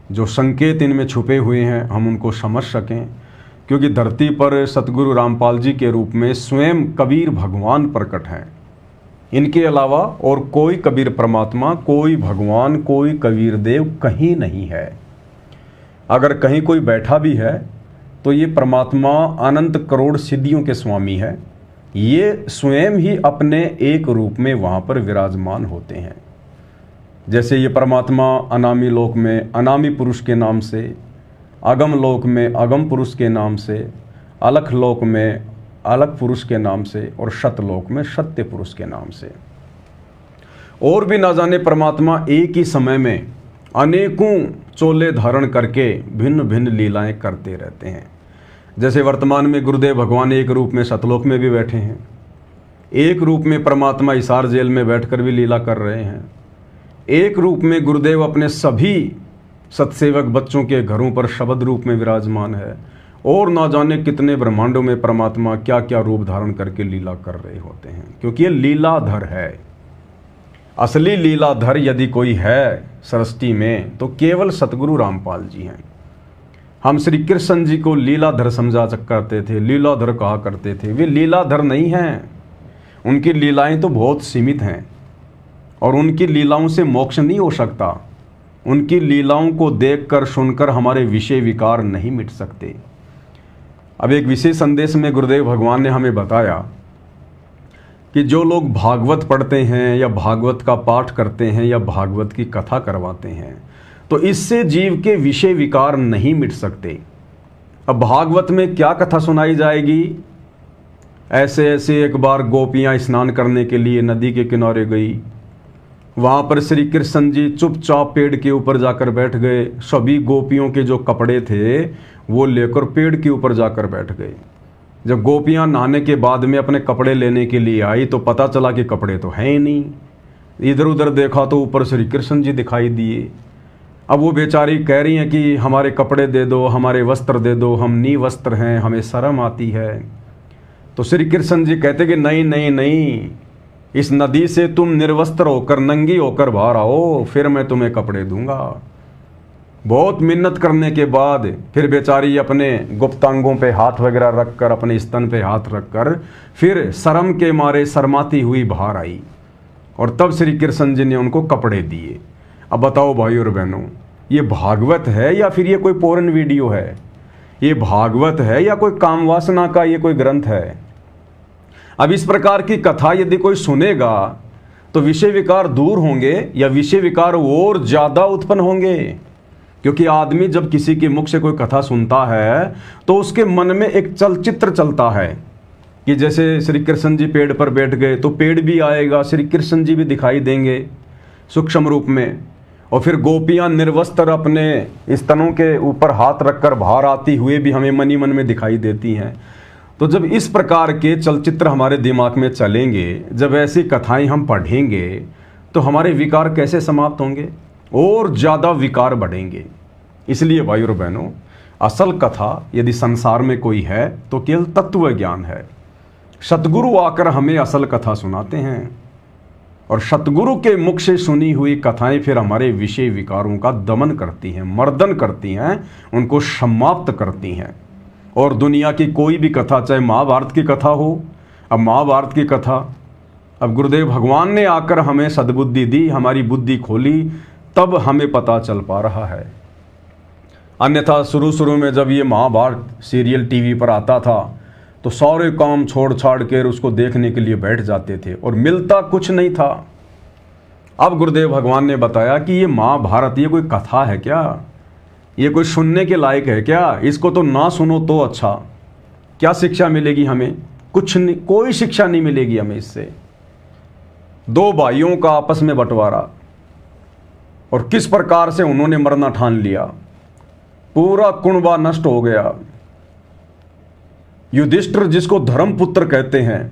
जो संकेत इनमें छुपे हुए हैं हम उनको समझ सकें, क्योंकि धरती पर सतगुरु रामपाल जी के रूप में स्वयं कबीर भगवान प्रकट हैं। इनके अलावा और कोई कबीर परमात्मा, कोई भगवान, कोई कबीर देव कहीं नहीं है। अगर कहीं कोई बैठा भी है तो ये परमात्मा अनंत करोड़ सिद्धियों के स्वामी है। ये स्वयं ही अपने एक रूप में वहाँ पर विराजमान होते हैं। जैसे ये परमात्मा अनामी लोक में अनामी पुरुष के नाम से, अगम लोक में अगम पुरुष के नाम से, अलख लोक में अलग पुरुष के नाम से और सतलोक में सत्य पुरुष के नाम से। और भी ना जाने परमात्मा एक ही समय में अनेकों चोले धारण करके भिन्न भिन्न लीलाएं करते रहते हैं। जैसे वर्तमान में गुरुदेव भगवान एक रूप में सतलोक में भी बैठे हैं, एक रूप में परमात्मा हिसार जेल में बैठकर भी लीला कर रहे हैं, एक रूप में गुरुदेव अपने सभी सत्सेवक बच्चों के घरों पर शब्द रूप में विराजमान है, और ना जाने कितने ब्रह्मांडों में परमात्मा क्या क्या रूप धारण करके लीला कर रहे होते हैं। क्योंकि ये लीलाधर है। असली लीलाधर यदि कोई है सृष्टि में तो केवल सतगुरु रामपाल जी हैं। हम श्री कृष्ण जी को लीलाधर समझा करते थे, लीलाधर कहा करते थे। वे लीलाधर नहीं हैं। उनकी लीलाएं तो बहुत सीमित हैं और उनकी लीलाओं से मोक्ष नहीं हो सकता। उनकी लीलाओं को देखकर सुनकर हमारे विषय विकार नहीं मिट सकते। अब एक विशेष संदेश में गुरुदेव भगवान ने हमें बताया कि जो लोग भागवत पढ़ते हैं या भागवत का पाठ करते हैं या भागवत की कथा करवाते हैं तो इससे जीव के विषय विकार नहीं मिट सकते। अब भागवत में क्या कथा सुनाई जाएगी? ऐसे ऐसे एक बार गोपियां स्नान करने के लिए नदी के किनारे गई। वहाँ पर श्री कृष्ण जी चुपचाप पेड़ के ऊपर जाकर बैठ गए। सभी गोपियों के जो कपड़े थे वो लेकर पेड़ के ऊपर जाकर बैठ गए। जब गोपियाँ नहाने के बाद में अपने कपड़े लेने के लिए आई तो पता चला कि कपड़े तो हैं ही नहीं। इधर उधर देखा तो ऊपर श्री कृष्ण जी दिखाई दिए। अब वो बेचारी कह रही हैं कि हमारे कपड़े दे दो, हमारे वस्त्र दे दो, हम निवस्त्र हैं, हमें शर्म आती है। तो श्री कृष्ण जी कहते कि नहीं नहीं नहीं, इस नदी से तुम निर्वस्त्र होकर नंगी होकर बाहर आओ, फिर मैं तुम्हें कपड़े दूंगा। बहुत मिन्नत करने के बाद फिर बेचारी अपने गुप्तांगों पे हाथ वगैरह रखकर, अपने स्तन पे हाथ रखकर फिर शर्म के मारे शर्माती हुई बाहर आई और तब श्री कृष्ण जी ने उनको कपड़े दिए। अब बताओ भाई और बहनों, ये भागवत है या फिर ये कोई पोर्न वीडियो है? ये भागवत है या कोई कामवासना का ये कोई ग्रंथ है? अब इस प्रकार की कथा यदि कोई सुनेगा तो विषय विकार दूर होंगे या विषय विकार और ज़्यादा उत्पन्न होंगे? क्योंकि आदमी जब किसी के मुख से कोई कथा सुनता है तो उसके मन में एक चलचित्र चलता है कि जैसे श्री कृष्ण जी पेड़ पर बैठ गए तो पेड़ भी आएगा, श्री कृष्ण जी भी दिखाई देंगे सूक्ष्म रूप में, और फिर गोपियाँ निर्वस्त्र अपने स्तनों के ऊपर हाथ रखकर बाहर आती हुए भी हमें मन ही मन में दिखाई देती हैं। तो जब इस प्रकार के चलचित्र हमारे दिमाग में चलेंगे, जब ऐसी कथाएं हम पढ़ेंगे तो हमारे विकार कैसे समाप्त होंगे? और ज़्यादा विकार बढ़ेंगे। इसलिए भाई और बहनों, असल कथा यदि संसार में कोई है तो केवल तत्व ज्ञान है। सतगुरु आकर हमें असल कथा सुनाते हैं और सतगुरु के मुख से सुनी हुई कथाएं फिर हमारे विषय विकारों का दमन करती हैं, मर्दन करती हैं, उनको समाप्त करती हैं। और दुनिया की कोई भी कथा, चाहे महाभारत की कथा हो, अब महाभारत की कथा, अब गुरुदेव भगवान ने आकर हमें सद्बुद्धि दी, हमारी बुद्धि खोली, तब हमें पता चल पा रहा है। अन्यथा शुरू में जब ये महाभारत सीरियल टीवी पर आता था तो सारे काम छोड़ छाड़ कर उसको देखने के लिए बैठ जाते थे और मिलता कुछ नहीं था। अब गुरुदेव भगवान ने बताया कि ये महाभारत ये कोई कथा है क्या? ये कोई सुनने के लायक है क्या? इसको तो ना सुनो तो अच्छा। क्या शिक्षा मिलेगी हमें? कुछ नहीं, कोई शिक्षा नहीं मिलेगी हमें इससे। दो भाइयों का आपस में बंटवारा और किस प्रकार से उन्होंने मरना ठान लिया, पूरा कुणबा नष्ट हो गया। युधिष्ठिर जिसको धर्मपुत्र कहते हैं,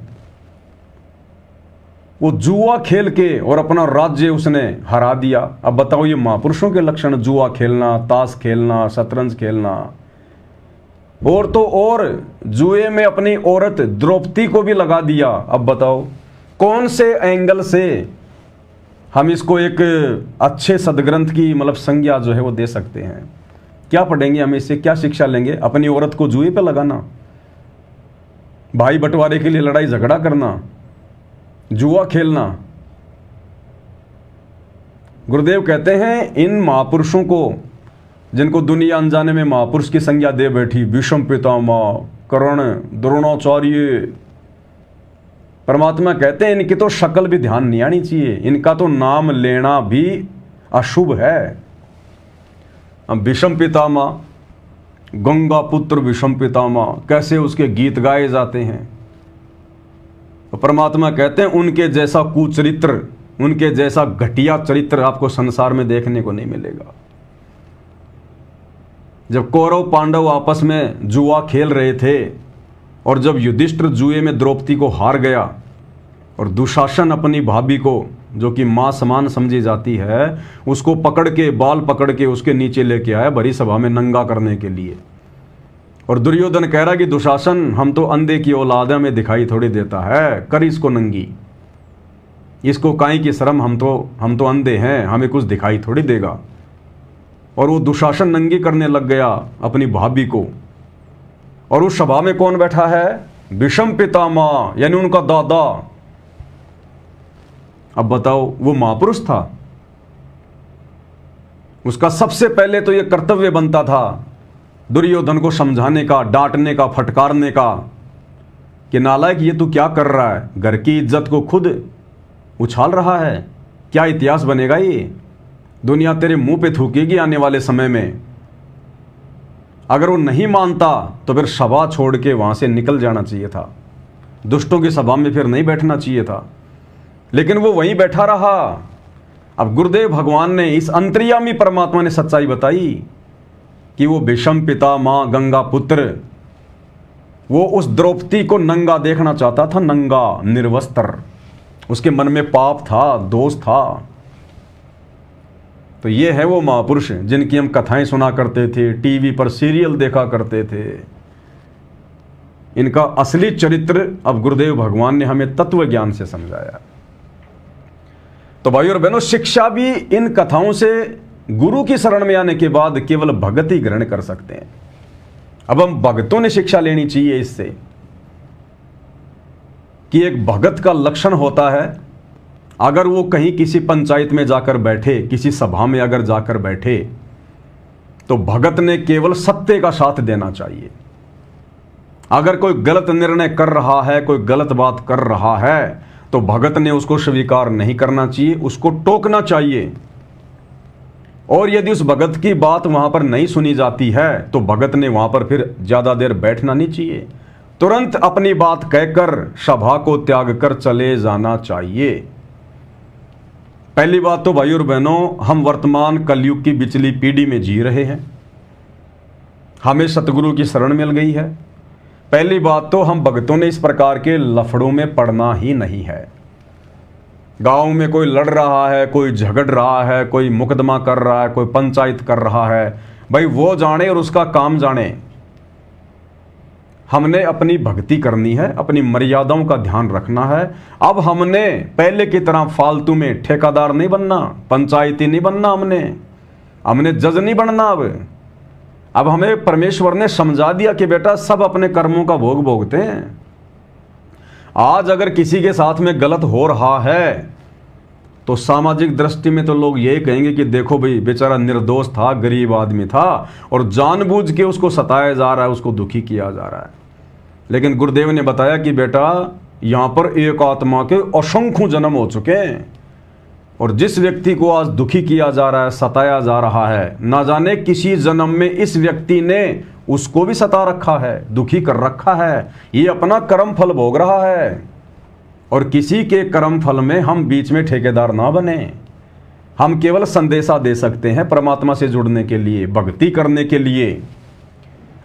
वो जुआ खेल के और अपना राज्य उसने हरा दिया। अब बताओ ये महापुरुषों के लक्षण, जुआ खेलना, ताश खेलना, शतरंज खेलना, और तो और जुए में अपनी औरत द्रौपदी को भी लगा दिया। अब बताओ कौन से एंगल से हम इसको एक अच्छे सदग्रंथ की मतलब संज्ञा जो है वो दे सकते हैं। क्या पढ़ेंगे हम इससे, क्या शिक्षा लेंगे? अपनी औरत को जुए पे लगाना, भाई बंटवारे के लिए लड़ाई झगड़ा करना, जुआ खेलना। गुरुदेव कहते हैं इन महापुरुषों को, जिनको दुनिया अनजाने में महापुरुष की संज्ञा दे बैठी, भीष्म पितामह, कर्ण, द्रोणाचार्य, परमात्मा कहते हैं इनकी तो शक्ल भी ध्यान नहीं आनी चाहिए, इनका तो नाम लेना भी अशुभ है। अब भीष्म पितामह, गंगा पुत्र भीष्म पितामह, कैसे उसके गीत गाए जाते हैं। तो परमात्मा कहते हैं उनके जैसा कुचरित्र, उनके जैसा घटिया चरित्र आपको संसार में देखने को नहीं मिलेगा। जब कौरव पांडव आपस में जुआ खेल रहे थे और जब युधिष्ठिर जुए में द्रौपदी को हार गया और दुशासन अपनी भाभी को, जो कि मां समान समझी जाती है, उसको पकड़ के, बाल पकड़ के उसके नीचे लेके आया भरी सभा में नंगा करने के लिए। और दुर्योधन कह रहा कि दुशासन हम तो अंधे की औलाद में दिखाई थोड़ी देता है, कर इसको नंगी, इसको काई की शर्म, हम तो अंधे हैं, हमें कुछ दिखाई थोड़ी देगा। और वो दुशासन नंगी करने लग गया अपनी भाभी को। और उस सभा में कौन बैठा है? भीष्म पितामह, यानी उनका दादा। अब बताओ, वो महापुरुष था, उसका सबसे पहले तो यह कर्तव्य बनता था दुर्योधन को समझाने का, डांटने का, फटकारने का कि नालायक ये तू क्या कर रहा है, घर की इज्जत को खुद उछाल रहा है, क्या इतिहास बनेगा ये, दुनिया तेरे मुंह पे थूकेगी आने वाले समय में। अगर वो नहीं मानता तो फिर सभा छोड़ के वहां से निकल जाना चाहिए था, दुष्टों की सभा में फिर नहीं बैठना चाहिए था, लेकिन वो वहीं बैठा रहा। अब गुरुदेव भगवान ने, इस अंतर्यामी परमात्मा ने सच्चाई बताई कि वो भीष्म पितामह, गंगा पुत्र, वो उस द्रौपदी को नंगा देखना चाहता था, नंगा, निर्वस्त्र। उसके मन में पाप था, दोष था। तो ये है वो महापुरुष जिनकी हम कथाएं सुना करते थे, टीवी पर सीरियल देखा करते थे। इनका असली चरित्र अब गुरुदेव भगवान ने हमें तत्व ज्ञान से समझाया। तो भाइयों और बहनों, शिक्षा भी इन कथाओं से गुरु की शरण में आने के बाद केवल भगत ही ग्रहण कर सकते हैं। अब हम भगतों ने शिक्षा लेनी चाहिए इससे कि एक भगत का लक्षण होता है, अगर वो कहीं किसी पंचायत में जाकर बैठे, किसी सभा में अगर जाकर बैठे, तो भगत ने केवल सत्य का साथ देना चाहिए। अगर कोई गलत निर्णय कर रहा है, कोई गलत बात कर रहा है, तो भगत ने उसको स्वीकार नहीं करना चाहिए, उसको टोकना चाहिए। और यदि उस भगत की बात वहां पर नहीं सुनी जाती है तो भगत ने वहां पर फिर ज्यादा देर बैठना नहीं चाहिए, तुरंत अपनी बात कहकर सभा को त्याग कर चले जाना चाहिए। पहली बात तो भाइयों और बहनों, हम वर्तमान कलयुग की बिचली पीढ़ी में जी रहे हैं, हमें सतगुरु की शरण मिल गई है। पहली बात तो हम भगतों ने इस प्रकार के लफड़ों में पड़ना ही नहीं है। गांव में कोई लड़ रहा है, कोई झगड़ रहा है, कोई मुकदमा कर रहा है, कोई पंचायत कर रहा है, भाई वो जाने और उसका काम जाने। हमने अपनी भक्ति करनी है, अपनी मर्यादाओं का ध्यान रखना है। अब हमने पहले की तरह फालतू में ठेकेदार नहीं बनना, पंचायती नहीं बनना, हमने जज नहीं बनना। अब हमें परमेश्वर ने समझा दिया कि बेटा सब अपने कर्मों का भोग भोगते हैं। आज अगर किसी के साथ में गलत हो रहा है तो सामाजिक दृष्टि में तो लोग यही कहेंगे कि देखो भाई बेचारा निर्दोष था, गरीब आदमी था और जानबूझ के उसको सताया जा रहा है, उसको दुखी किया जा रहा है। लेकिन गुरुदेव ने बताया कि बेटा यहां पर एक आत्मा के असंख्य जन्म हो चुके हैं और जिस व्यक्ति को आज दुखी किया जा रहा है, सताया जा रहा है, ना जाने किसी जन्म में इस व्यक्ति ने उसको भी सता रखा है, दुखी कर रखा है। ये अपना कर्म फल भोग रहा है और किसी के कर्म फल में हम बीच में ठेकेदार ना बने। हम केवल संदेशा दे सकते हैं परमात्मा से जुड़ने के लिए, भक्ति करने के लिए,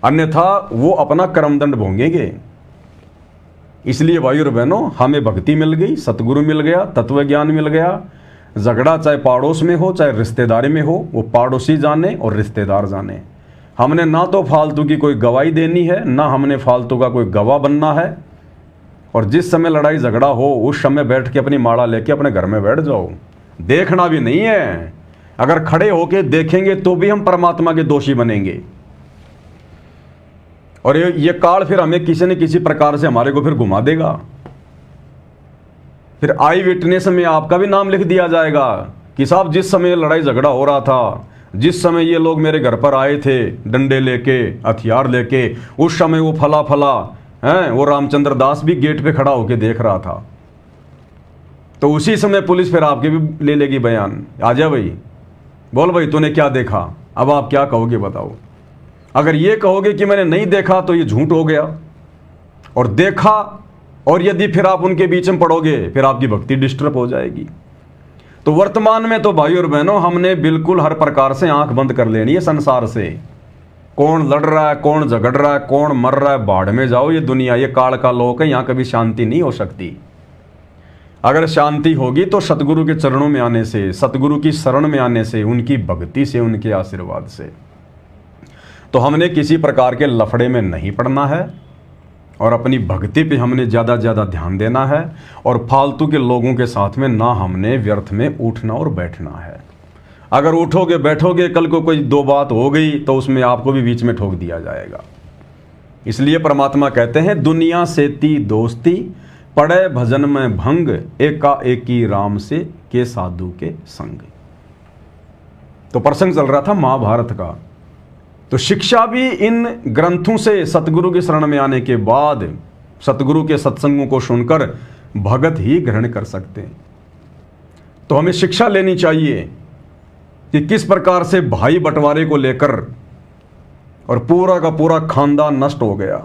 अन्यथा वो अपना कर्मदंड भोगेंगे। इसलिए भाइयों और बहनों, हमें भक्ति मिल गई, सतगुरु मिल गया, तत्व ज्ञान मिल गया। झगड़ा चाहे पड़ोस में हो चाहे रिश्तेदारी में हो, वो पड़ोसी जाने और रिश्तेदार जाने। हमने ना तो फालतू की कोई गवाही देनी है, ना हमने फालतू का कोई गवाह बनना है। और जिस समय लड़ाई झगड़ा हो उस समय बैठ के अपनी माला लेके अपने घर में बैठ जाओ, देखना भी नहीं है। अगर खड़े होके देखेंगे तो भी हम परमात्मा के दोषी बनेंगे, और ये काल फिर हमें किसी न किसी प्रकार से हमारे को फिर घुमा देगा। फिर आई विटनेस में आपका भी नाम लिख दिया जाएगा कि साहब जिस समय लड़ाई झगड़ा हो रहा था, जिस समय ये लोग मेरे घर पर आए थे डंडे लेके, हथियार लेके, उस समय वो फला फला हैं, वो रामचंद्र दास भी गेट पे खड़ा होके देख रहा था। तो उसी समय पुलिस फिर आपके भी ले लेगी बयान, आ जा भाई, बोल भाई तूने क्या देखा। अब आप क्या कहोगे बताओ। अगर ये कहोगे कि मैंने नहीं देखा तो ये झूठ हो गया, और देखा, और यदि फिर आप उनके बीच में पड़ोगे फिर आपकी भक्ति डिस्टर्ब हो जाएगी। तो वर्तमान में तो भाई और बहनों हमने बिल्कुल हर प्रकार से आंख बंद कर लेनी है संसार से। कौन लड़ रहा है, कौन झगड़ रहा है, कौन मर रहा है, बाढ़ में जाओ। ये दुनिया ये काल का लोक है, यहाँ कभी शांति नहीं हो सकती। अगर शांति होगी तो सतगुरु के चरणों में आने से, सतगुरु की शरण में आने से, उनकी भक्ति से, उनके आशीर्वाद से। तो हमने किसी प्रकार के लफड़े में नहीं पड़ना है, और अपनी भक्ति पे हमने ज़्यादा ज़्यादा ध्यान देना है, और फालतू के लोगों के साथ में ना हमने व्यर्थ में उठना और बैठना है। अगर उठोगे बैठोगे, कल को कोई दो बात हो गई तो उसमें आपको भी बीच में ठोक दिया जाएगा। इसलिए परमात्मा कहते हैं दुनिया से ती दोस्ती, पड़े भजन में भंग, एकाएकी राम से के साधु के संग। तो प्रसंग चल रहा था महाभारत का। तो शिक्षा भी इन ग्रंथों से सतगुरु की शरण में आने के बाद, सतगुरु के सत्संगों को सुनकर भगत ही ग्रहण कर सकते हैं। तो हमें शिक्षा लेनी चाहिए कि किस प्रकार से भाई बंटवारे को लेकर और पूरा का पूरा खानदान नष्ट हो गया,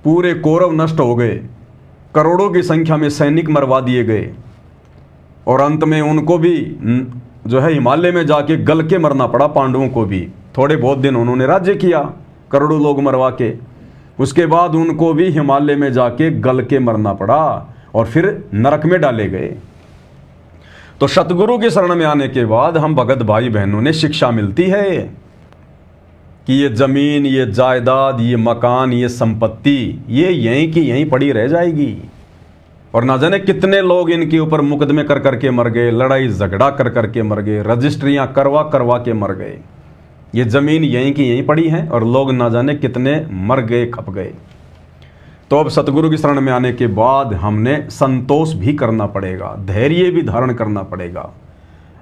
पूरे कौरव नष्ट हो गए, करोड़ों की संख्या में सैनिक मरवा दिए गए, और अंत में उनको भी जो है हिमालय में जाके गल के मरना पड़ा। पांडवों को भी थोड़े बहुत दिन उन्होंने राज्य किया करोड़ों लोग मरवा के, उसके बाद उनको भी हिमालय में जाके गल के मरना पड़ा और फिर नरक में डाले गए। तो सतगुरु की शरण में आने के बाद हम भगत भाई बहनों ने शिक्षा मिलती है कि ये जमीन, ये जायदाद, ये मकान, ये संपत्ति, ये यहीं की यहीं पड़ी रह जाएगी, और ना जाने कितने लोग इनके ऊपर मुकदमे कर करके मर गए, लड़ाई झगड़ा कर करके मर गए, रजिस्ट्रियां करवा करवा के मर गए। ये जमीन यहीं की यहीं पड़ी है और लोग ना जाने कितने मर गए, खप गए। तो अब सतगुरु की शरण में आने के बाद हमने संतोष भी करना पड़ेगा, धैर्य भी धारण करना पड़ेगा।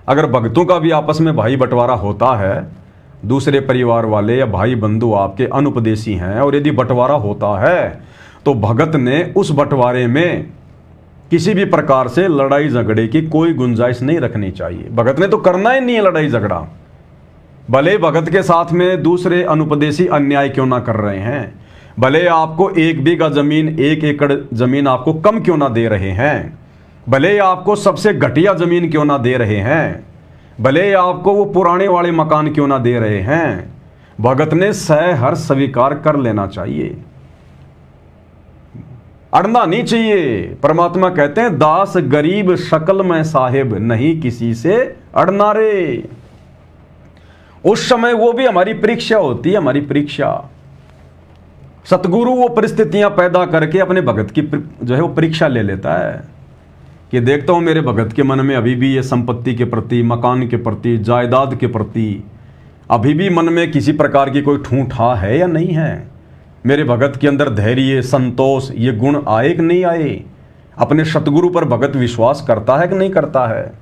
अगर भक्तों का भी आपस में भाई बंटवारा होता है, दूसरे परिवार वाले या भाई बंधु आपके अनुपदेशी हैं, और यदि बंटवारा होता है तो भगत ने उस बंटवारे में किसी भी प्रकार से लड़ाई झगड़े की कोई गुंजाइश नहीं रखनी चाहिए। भगत ने तो करना ही नहीं है लड़ाई झगड़ा, भले भगत के साथ में दूसरे अनुपदेशी अन्याय क्यों ना कर रहे हैं, भले आपको 1 बीघा जमीन, 1 एकड़ जमीन आपको कम क्यों ना दे रहे हैं, भले आपको सबसे घटिया जमीन क्यों ना दे रहे हैं, भले आपको वो पुराने वाले मकान क्यों ना दे रहे हैं, भगत ने सहर्ष स्वीकार कर लेना चाहिए, अड़ना नहीं चाहिए। परमात्मा कहते हैं दास गरीब शकल में साहिब, नहीं किसी से अड़ना रे। उस समय वो भी हमारी परीक्षा होती है, हमारी परीक्षा। सतगुरु वो परिस्थितियां पैदा करके अपने भगत की जो है वो परीक्षा ले लेता है कि देखता हूं मेरे भगत के मन में अभी भी ये संपत्ति के प्रति, मकान के प्रति, जायदाद के प्रति अभी भी मन में किसी प्रकार की कोई ठूठा है या नहीं है। मेरे भगत के अंदर धैर्य, संतोष, ये गुण आए कि नहीं आए। अपने सतगुरु पर भगत विश्वास करता है कि नहीं करता है,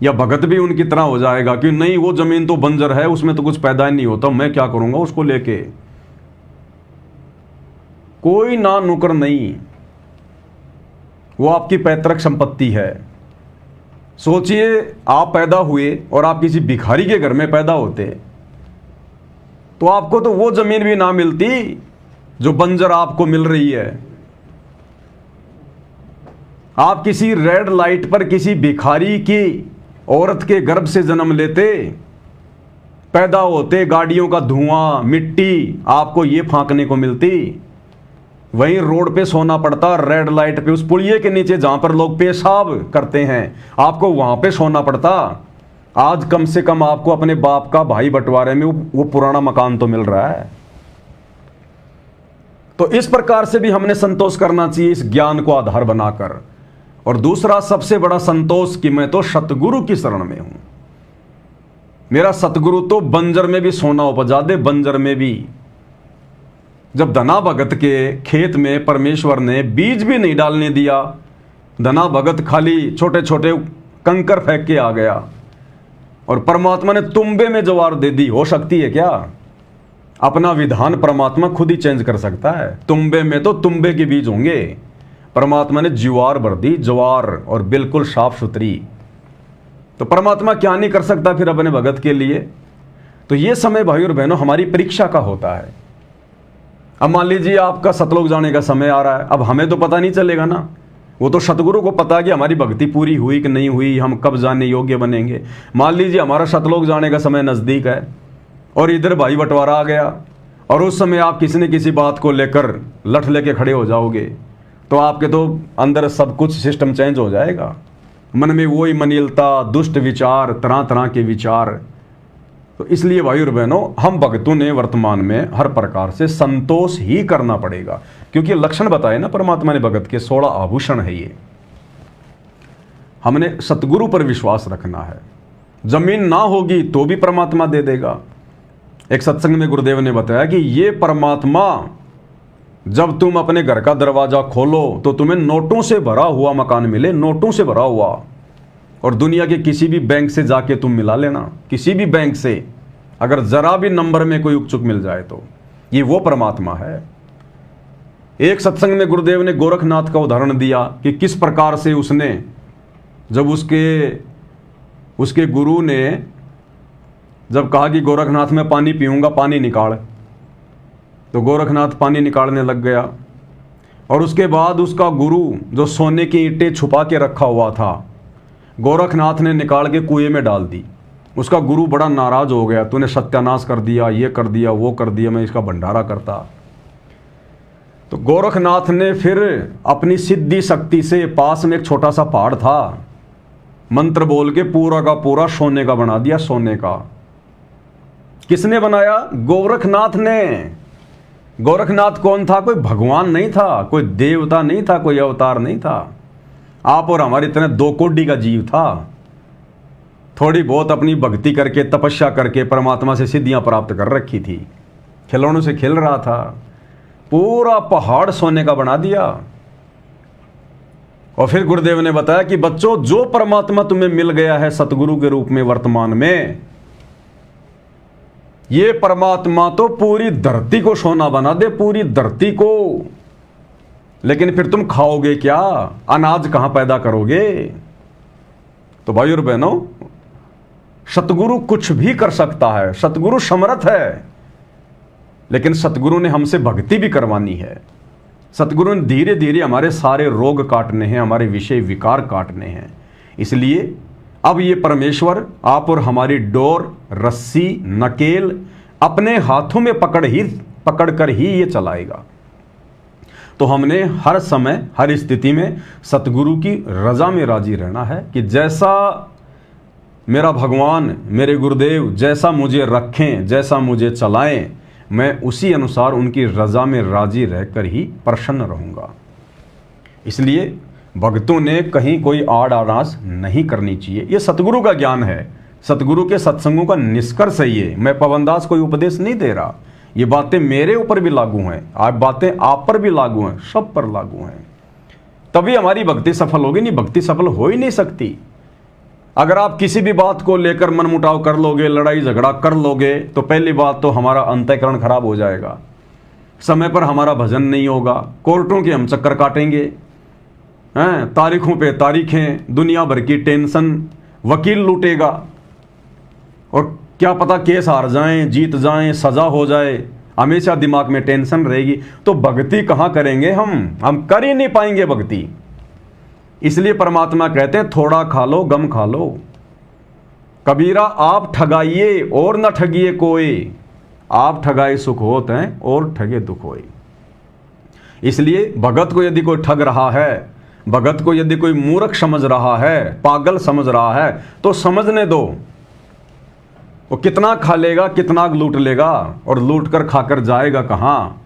या भगत भी उनकी तरह हो जाएगा कि नहीं वो जमीन तो बंजर है, उसमें तो कुछ पैदा ही नहीं होता, मैं क्या करूंगा उसको लेके। कोई ना नुकर नहीं, वो आपकी पैतृक संपत्ति है। सोचिए आप पैदा हुए और आप किसी भिखारी के घर में पैदा होते तो आपको तो वो जमीन भी ना मिलती जो बंजर आपको मिल रही है। आप किसी रेड लाइट पर किसी भिखारी की औरत के गर्भ से जन्म लेते, पैदा होते, गाड़ियों का धुआं, मिट्टी आपको ये फांकने को मिलती, वहीं रोड पे सोना पड़ता, रेड लाइट पे उस पुलिये के नीचे जहां पर लोग पेशाब करते हैं, आपको वहां पे सोना पड़ता। आज कम से कम आपको अपने बाप का भाई बंटवारे में वो पुराना मकान तो मिल रहा है। तो इस प्रकार से भी हमने संतोष करना चाहिए इस ज्ञान को आधार बनाकर। और दूसरा सबसे बड़ा संतोष कि मैं तो सतगुरु की शरण में हूं। मेरा सतगुरु तो बंजर में भी सोना उपजा दे, बंजर में भी। जब धना भगत के खेत में परमेश्वर ने बीज भी नहीं डालने दिया, धना भगत खाली छोटे छोटे कंकर फेंक के आ गया और परमात्मा ने तुम्बे में जवार दे दी। हो सकती है क्या? अपना विधान परमात्मा खुद ही चेंज कर सकता है। तुम्बे में तो तुम्बे के बीज होंगे, परमात्मा ने ज्वार भर दी, ज्वार, और बिल्कुल साफ सुथरी। तो परमात्मा क्या नहीं कर सकता फिर अपने भगत के लिए। तो ये समय भाई और बहनों हमारी परीक्षा का होता है। अब मान लीजिए आपका सतलोक जाने का समय आ रहा है, अब हमें तो पता नहीं चलेगा ना, वो तो सतगुरु को पता है कि हमारी भक्ति पूरी हुई कि नहीं हुई, हम कब जाने योग्य बनेंगे। मान लीजिए हमारा सतलोक जाने का समय नज़दीक है और इधर भाई बंटवारा आ गया और उस समय आप किसी न किसी बात को लेकर लठ लेके खड़े हो जाओगे, तो आपके तो अंदर सब कुछ सिस्टम चेंज हो जाएगा। मन में वही मनीलता, दुष्ट विचार, तरह तरह के विचार। तो इसलिए भाई और बहनों हम भक्तों ने वर्तमान में हर प्रकार से संतोष ही करना पड़ेगा, क्योंकि लक्षण बताए ना परमात्मा ने भगत के, 16 आभूषण है ये। हमने सतगुरु पर विश्वास रखना है। जमीन ना होगी तो भी परमात्मा दे देगा। एक सत्संग में गुरुदेव ने बताया कि ये परमात्मा, जब तुम अपने घर का दरवाजा खोलो तो तुम्हें नोटों से भरा हुआ मकान मिले, नोटों से भरा हुआ, और दुनिया के किसी भी बैंक से जाके तुम मिला लेना, किसी भी बैंक से, अगर जरा भी नंबर में कोई उकचुक मिल जाए तो। ये वो परमात्मा है। एक सत्संग में गुरुदेव ने गोरखनाथ का उदाहरण दिया कि किस प्रकार से उसने, जब उसके गुरु ने जब कहा कि गोरखनाथ मैं पानी पीऊंगा, पानी निकाल, तो गोरखनाथ पानी निकालने लग गया। और उसके बाद उसका गुरु जो सोने की ईंटें छुपा के रखा हुआ था, गोरखनाथ ने निकाल के कुएं में डाल दी। उसका गुरु बड़ा नाराज हो गया, तूने सत्यानाश कर दिया, ये कर दिया, वो कर दिया, मैं इसका भंडारा करता। तो गोरखनाथ ने फिर अपनी सिद्धि शक्ति से, पास में एक छोटा सा पहाड़ था, मंत्र बोल के पूरा का पूरा सोने का बना दिया, सोने का। किसने बनाया? गोरखनाथ ने। गोरखनाथ कौन था? कोई भगवान नहीं था, कोई देवता नहीं था, कोई अवतार नहीं था। आप और हमारे इतने 2 कोटि का जीव था। थोड़ी बहुत अपनी भक्ति करके, तपस्या करके परमात्मा से सिद्धियां प्राप्त कर रखी थी, खिलौनों से खेल रहा था, पूरा पहाड़ सोने का बना दिया। और फिर गुरुदेव ने बताया कि बच्चों, जो परमात्मा तुम्हें मिल गया है सतगुरु के रूप में वर्तमान में, ये परमात्मा तो पूरी धरती को सोना बना दे, पूरी धरती को। लेकिन फिर तुम खाओगे क्या? अनाज कहां पैदा करोगे? तो भाई और बहनों, सतगुरु कुछ भी कर सकता है, सतगुरु समर्थ है, लेकिन सतगुरु ने हमसे भक्ति भी करवानी है। सतगुरु ने धीरे धीरे हमारे सारे रोग काटने हैं, हमारे विषय विकार काटने हैं। इसलिए अब ये परमेश्वर आप और हमारी डोर, रस्सी, नकेल अपने हाथों में पकड़कर ही ये चलाएगा। तो हमने हर समय, हर स्थिति में सतगुरु की रजा में राजी रहना है कि जैसा मेरा भगवान, मेरे गुरुदेव जैसा मुझे रखें, जैसा मुझे चलाएं, मैं उसी अनुसार उनकी रजा में राजी रहकर ही प्रसन्न रहूँगा। इसलिए भक्तों ने कहीं कोई आड़ आरास नहीं करनी चाहिए। ये सतगुरु का ज्ञान है, सतगुरु के सत्संगों का निष्कर्ष है ये। मैं पवनदास कोई उपदेश नहीं दे रहा, ये बातें मेरे ऊपर भी लागू हैं, आप बातें आप पर भी लागू हैं, सब पर लागू हैं। तभी हमारी भक्ति सफल होगी, नहीं भक्ति सफल हो ही नहीं सकती। अगर आप किसी भी बात को लेकर मनमुटाव कर लोगे, लड़ाई झगड़ा कर लोगे, तो पहली बात तो हमारा अंतःकरण खराब हो जाएगा, समय पर हमारा भजन नहीं होगा, कोर्टों के हम चक्कर काटेंगे, हैं, तारीखों पे तारीखें, दुनिया भर की टेंशन, वकील लूटेगा, और क्या पता केस हार जाएं, जीत जाएं, सजा हो जाए, हमेशा दिमाग में टेंशन रहेगी। तो भक्ति कहाँ करेंगे हम कर ही नहीं पाएंगे भक्ति। इसलिए परमात्मा कहते हैं थोड़ा खा लो गम खा लो। कबीरा आप ठगाइए और न ठगिए कोई, आप ठगाए सुख होत हैं और ठगे दुख होए। इसलिए भगत को यदि कोई ठग रहा है, भगत को यदि कोई मूर्ख समझ रहा है, पागल समझ रहा है, तो समझने दो। वो कितना खा लेगा, कितना लूट लेगा, और लूट कर खाकर जाएगा कहाँ?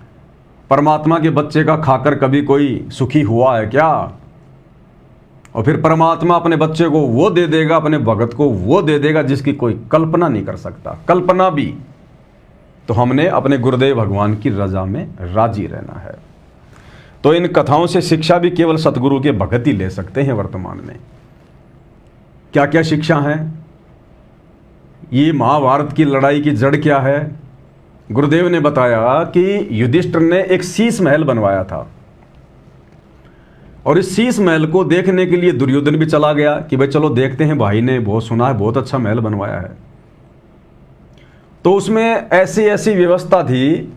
परमात्मा के बच्चे का खाकर कभी कोई सुखी हुआ है क्या? और फिर परमात्मा अपने बच्चे को वो दे देगा, अपने भगत को वो दे देगा जिसकी कोई कल्पना नहीं कर सकता, कल्पना भी। तो हमने अपने गुरुदेव भगवान की रजा में राजी रहना है। तो इन कथाओं से शिक्षा भी केवल सतगुरु के भगत ही ले सकते हैं। वर्तमान में क्या क्या शिक्षा है, ये महाभारत की लड़ाई की जड़ क्या है। गुरुदेव ने बताया कि युधिष्ठिर ने एक शीश महल बनवाया था, और इस शीश महल को देखने के लिए दुर्योधन भी चला गया कि भाई चलो देखते हैं, भाई ने बहुत सुना है, बहुत अच्छा महल बनवाया है। तो उसमें ऐसी ऐसी व्यवस्था थी,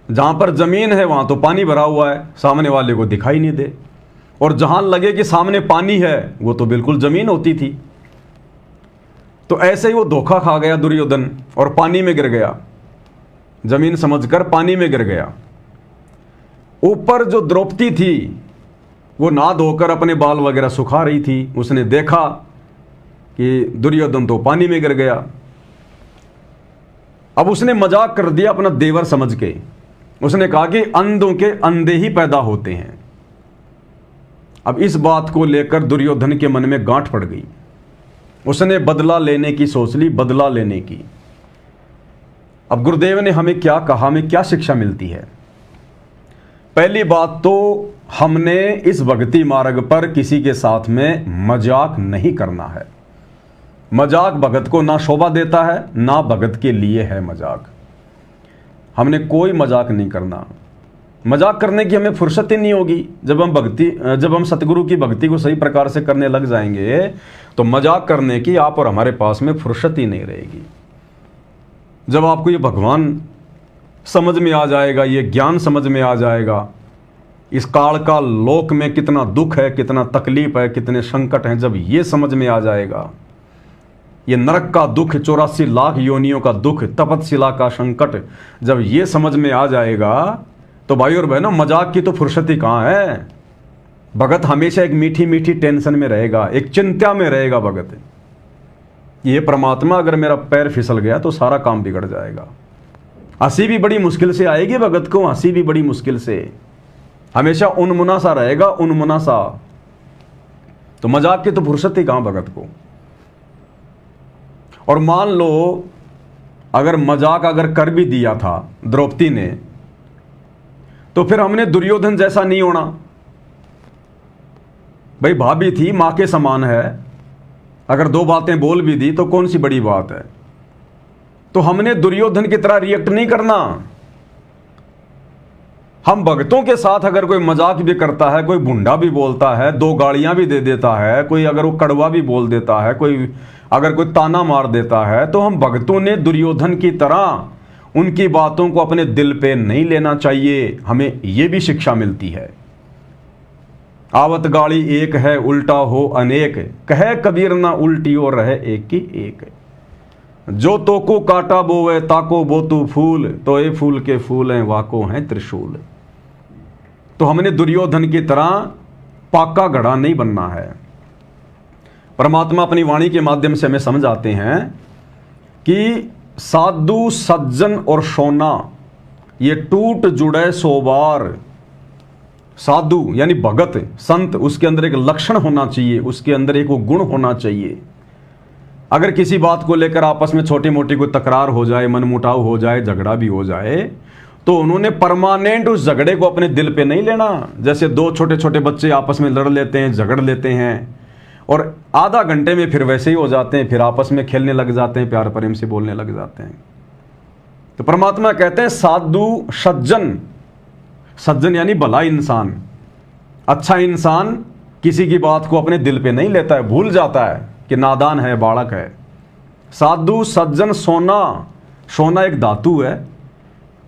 जहां पर जमीन है वहां तो पानी भरा हुआ है, सामने वाले को दिखाई नहीं दे, और जहां लगे कि सामने पानी है वो तो बिल्कुल जमीन होती थी। तो ऐसे ही वो धोखा खा गया दुर्योधन और पानी में गिर गया, जमीन समझकर पानी में गिर गया। ऊपर जो द्रौपदी थी वो नहा धोकर अपने बाल वगैरह सुखा रही थी, उसने देखा कि दुर्योधन तो पानी में गिर गया। अब उसने मजाक कर दिया अपना देवर समझ के, उसने कहा कि अंधों के अंधे ही पैदा होते हैं। अब इस बात को लेकर दुर्योधन के मन में गांठ पड़ गई, उसने बदला लेने की सोच ली, बदला लेने की। अब गुरुदेव ने हमें क्या कहा, हमें क्या शिक्षा मिलती है। पहली बात तो हमने इस भक्ति मार्ग पर किसी के साथ में मजाक नहीं करना है। मजाक भगत को ना शोभा देता है, ना भगत के लिए है मजाक। हमने कोई मजाक नहीं करना। मजाक करने की हमें फुर्सत ही नहीं होगी। जब हम सतगुरु की भक्ति को सही प्रकार से करने लग जाएंगे तो मजाक करने की आप और हमारे पास में फुर्सत ही नहीं रहेगी। जब आपको ये भगवान समझ में आ जाएगा, ये ज्ञान समझ में आ जाएगा, इस काल का लोक में कितना दुख है, कितना तकलीफ है, कितने संकट हैं, जब ये समझ में आ जाएगा, ये नरक का दुख, 84 लाख योनियों का दुख, तपतशिला का संकट, जब ये समझ में आ जाएगा तो भाई और बहनों मजाक की तो फुर्सत ही कहाँ है। भगत हमेशा एक मीठी मीठी टेंशन में रहेगा, एक चिंता में रहेगा भगत। ये परमात्मा अगर मेरा पैर फिसल गया तो सारा काम बिगड़ जाएगा। हंसी भी बड़ी मुश्किल से आएगी भगत को, हंसी भी बड़ी मुश्किल से, हमेशा उनमुना सा रहेगा, उनमुना सा। तो मजाक की तो फुर्सत ही कहां भगत को। और मान लो अगर मजाक अगर कर भी दिया था द्रौपदी ने, तो फिर हमने दुर्योधन जैसा नहीं होना। भाई भाभी थी, मां के समान है, अगर दो बातें बोल भी दी तो कौन सी बड़ी बात है। तो हमने दुर्योधन की तरह रिएक्ट नहीं करना। हम भक्तों के साथ अगर कोई मजाक भी करता है, कोई भुंडा भी बोलता है, दो गालियां भी दे देता है, कोई अगर वो कड़वा भी बोल देता है, कोई अगर कोई ताना मार देता है, तो हम भक्तों ने दुर्योधन की तरह उनकी बातों को अपने दिल पे नहीं लेना चाहिए। हमें यह भी शिक्षा मिलती है। आवत गाड़ी एक है, उल्टा हो अनेक, कहे कबीर ना उल्टी और रहे एक की एक। जो तो को काटा बोवे ताको बोतु फूल, तो ये फूल के फूल हैं वाको हैं त्रिशूल। तो हमने दुर्योधन की तरह पाका घड़ा नहीं बनना है। परमात्मा अपनी वाणी के माध्यम से हमें समझाते हैं कि साधु सज्जन और सोना ये टूट जुड़े सो बार। साधु यानी भगत संत, उसके अंदर एक लक्षण होना चाहिए, उसके अंदर एक वो गुण होना चाहिए। अगर किसी बात को लेकर आपस में छोटी मोटी कोई तकरार हो जाए, मनमुटाव हो जाए, झगड़ा भी हो जाए, तो उन्होंने परमानेंट उस झगड़े को अपने दिल पे नहीं लेना। जैसे दो छोटे छोटे बच्चे आपस में लड़ लेते हैं, झगड़ लेते हैं, और आधा घंटे में फिर वैसे ही हो जाते हैं, फिर आपस में खेलने लग जाते हैं, प्यार प्रेम से बोलने लग जाते हैं। तो परमात्मा कहते हैं साधु सज्जन, सज्जन यानी भला इंसान, अच्छा इंसान किसी की बात को अपने दिल पे नहीं लेता है, भूल जाता है कि नादान है, बालक है। साधु सज्जन सोना, सोना एक धातु है,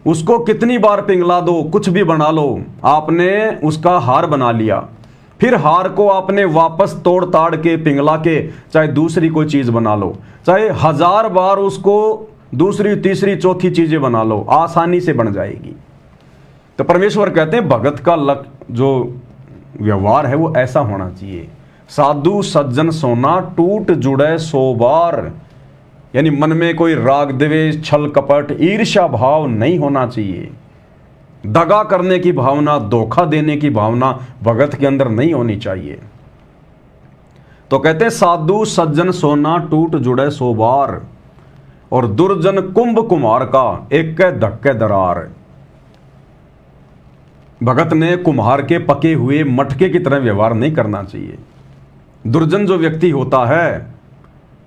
उसको कितनी बार पिघला दो, कुछ भी बना लो, आपने उसका हार बना लिया, फिर हार को आपने वापस तोड़ ताड़ के पिघला के चाहे दूसरी कोई चीज बना लो, चाहे 1000 बार उसको दूसरी तीसरी चौथी चीजें बना लो, आसानी से बन जाएगी। तो परमेश्वर कहते हैं भगत का जो व्यवहार है वो ऐसा होना चाहिए। साधु सज्जन सोना टूट जुड़े सो बार, यानी मन में कोई राग द्वेष छल कपट ईर्ष्या भाव नहीं होना चाहिए। दगा करने की भावना, धोखा देने की भावना भगत के अंदर नहीं होनी चाहिए। तो कहते हैं साधु सज्जन सोना टूट जुड़े सो बार, और दुर्जन कुंभ कुमार का एक धक्के दरार। भगत ने कुम्हार के पके हुए मटके की तरह व्यवहार नहीं करना चाहिए। दुर्जन जो व्यक्ति होता है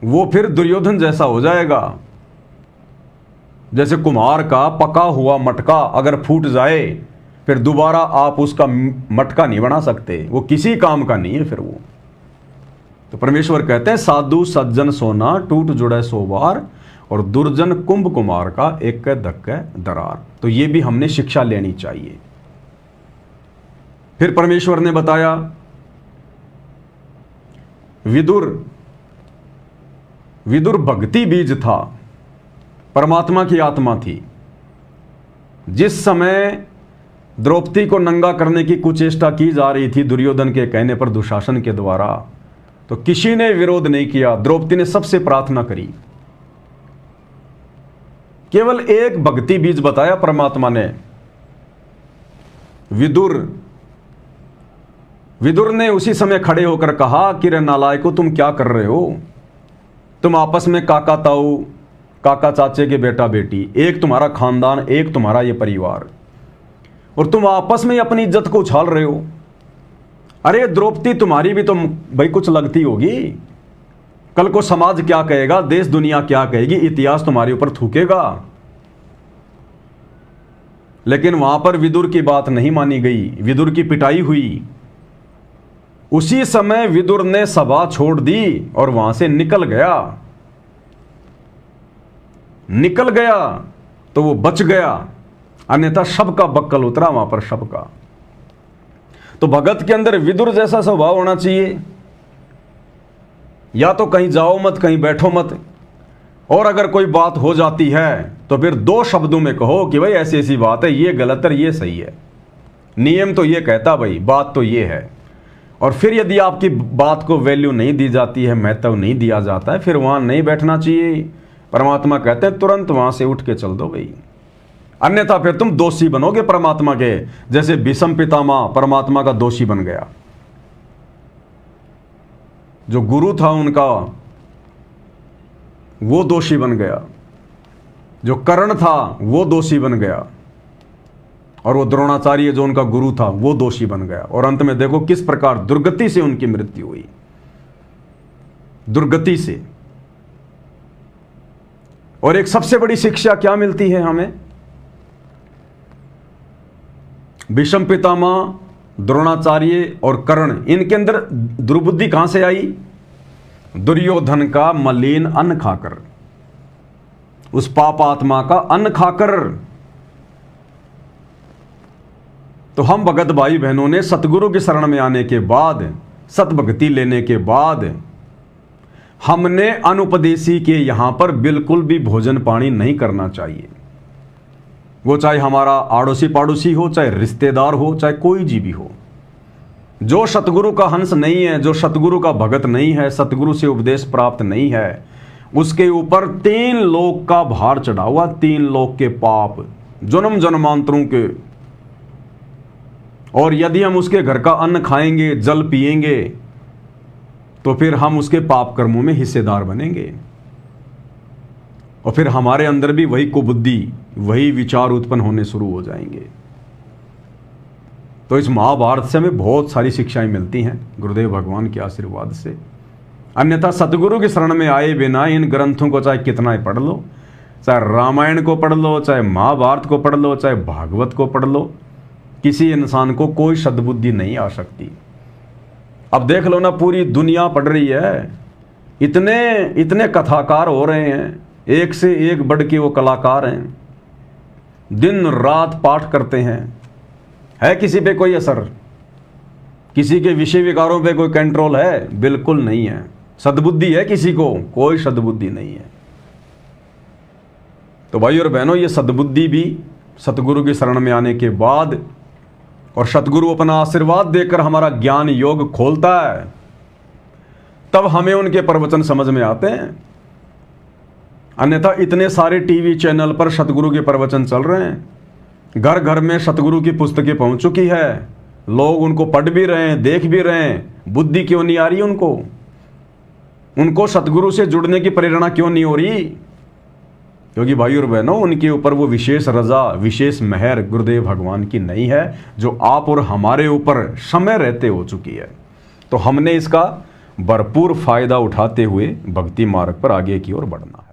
वो फिर दुर्योधन जैसा हो जाएगा। जैसे कुम्हार का पका हुआ मटका अगर फूट जाए फिर दोबारा आप उसका मटका नहीं बना सकते, वो किसी काम का नहीं है फिर वो। तो परमेश्वर कहते हैं साधु सज्जन सोना टूट जुड़े सो बार, और दुर्जन कुंभ कुमार का एक धक्के दरार। तो ये भी हमने शिक्षा लेनी चाहिए। फिर परमेश्वर ने बताया विदुर भक्ति बीज था, परमात्मा की आत्मा थी। जिस समय द्रौपदी को नंगा करने की कुचेष्टा की जा रही थी दुर्योधन के कहने पर, दुशासन के द्वारा, तो किसी ने विरोध नहीं किया। द्रौपदी ने सबसे प्रार्थना करी। केवल एक भक्ति बीज बताया परमात्मा ने। विदुर ने उसी समय खड़े होकर कहा कि रे नालायको, तुम क्या कर रहे हो? तुम आपस में काका ताऊ, काका चाचे के बेटा बेटी, एक तुम्हारा खानदान, एक तुम्हारा ये परिवार, और तुम आपस में अपनी इज्जत को उछाल रहे हो। अरे द्रौपदी, तुम्हारी भी तो भाई कुछ लगती होगी। कल को समाज क्या कहेगा, देश दुनिया क्या कहेगी, इतिहास तुम्हारे ऊपर थूकेगा। लेकिन वहां पर विदुर की बात नहीं मानी गई, विदुर की पिटाई हुई। उसी समय विदुर ने सभा छोड़ दी और वहां से निकल गया तो वो बच गया, अन्यथा शब का बक्कल उतरा वहां पर, शब का। तो भगत के अंदर विदुर जैसा स्वभाव होना चाहिए। या तो कहीं जाओ मत, कहीं बैठो मत, और अगर कोई बात हो जाती है तो फिर दो शब्दों में कहो कि भाई ऐसी ऐसी बात है, ये गलत है, ये सही है, नियम तो ये कहता, भाई बात तो ये है। और फिर यदि आपकी बात को वैल्यू नहीं दी जाती है, महत्व नहीं दिया जाता है, फिर वहां नहीं बैठना चाहिए। परमात्मा कहते हैं तुरंत वहां से उठ के चल दो भाई, अन्यथा फिर तुम दोषी बनोगे परमात्मा के। जैसे भीष्म पितामह परमात्मा का दोषी बन गया। जो गुरु था उनका वो दोषी बन गया, जो कर्ण था वो दोषी बन गया, और वो द्रोणाचार्य जो उनका गुरु था वो दोषी बन गया। और अंत में देखो किस प्रकार दुर्गति से उनकी मृत्यु हुई, दुर्गति से। और एक सबसे बड़ी शिक्षा क्या मिलती है हमें? भीष्म पितामह, द्रोणाचार्य और कर्ण, इनके अंदर दुर्बुद्धि कहां से आई? दुर्योधन का मलिन अन्न खाकर, उस पाप आत्मा का अन्न खाकर। तो हम भगत भाई बहनों ने सतगुरु की शरण में आने के बाद, सतभक्ति लेने के बाद, हमने अनुपदेशी के यहां पर बिल्कुल भी भोजन पानी नहीं करना चाहिए। वो चाहे हमारा आड़ोसी पाड़ोसी हो, चाहे रिश्तेदार हो, चाहे कोई जीवी हो। जो सतगुरु का हंस नहीं है, जो सतगुरु का भगत नहीं है, सतगुरु से उपदेश प्राप्त नहीं है, उसके ऊपर 3 लोक का भार चढ़ा हुआ, 3 लोक के पाप, जन्म जन्मांतरों के। और यदि हम उसके घर का अन्न खाएंगे, जल पिएंगे, तो फिर हम उसके पाप कर्मों में हिस्सेदार बनेंगे, और फिर हमारे अंदर भी वही कुबुद्धि, वही विचार उत्पन्न होने शुरू हो जाएंगे। तो इस महाभारत से हमें बहुत सारी शिक्षाएं मिलती हैं गुरुदेव भगवान के आशीर्वाद से। अन्यथा सतगुरु की शरण में आए बिना इन ग्रंथों को चाहे कितना ही पढ़ लो, चाहे रामायण को पढ़ लो, चाहे महाभारत को पढ़ लो, चाहे भागवत को पढ़ लो, किसी इंसान को कोई सद्बुद्धि नहीं आ सकती। अब देख लो ना, पूरी दुनिया पढ़ रही है, इतने कथाकार हो रहे हैं, एक से एक बढ़ के वो कलाकार हैं, दिन रात पाठ करते हैं। है किसी पे कोई असर? किसी के विषय विकारों पे कोई कंट्रोल है? बिल्कुल नहीं है। सद्बुद्धि है किसी को? कोई सद्बुद्धि नहीं है। तो भाई और बहनों, ये सद्बुद्धि भी सतगुरु की शरण में आने के बाद, और सतगुरु अपना आशीर्वाद देकर हमारा ज्ञान योग खोलता है, तब हमें उनके प्रवचन समझ में आते हैं। अन्यथा इतने सारे टीवी चैनल पर सतगुरु के प्रवचन चल रहे हैं, घर घर में सतगुरु की पुस्तकें पहुंच चुकी है, लोग उनको पढ़ भी रहे हैं, देख भी रहे हैं, बुद्धि क्यों नहीं आ रही उनको? उनको सतगुरु से जुड़ने की प्रेरणा क्यों नहीं हो रही? क्योंकि भाई और बहनों, उनके ऊपर वो विशेष रजा, विशेष मेहर गुरुदेव भगवान की नहीं है, जो आप और हमारे ऊपर समय रहते हो चुकी है। तो हमने इसका भरपूर फायदा उठाते हुए भक्ति मार्ग पर आगे की ओर बढ़ना।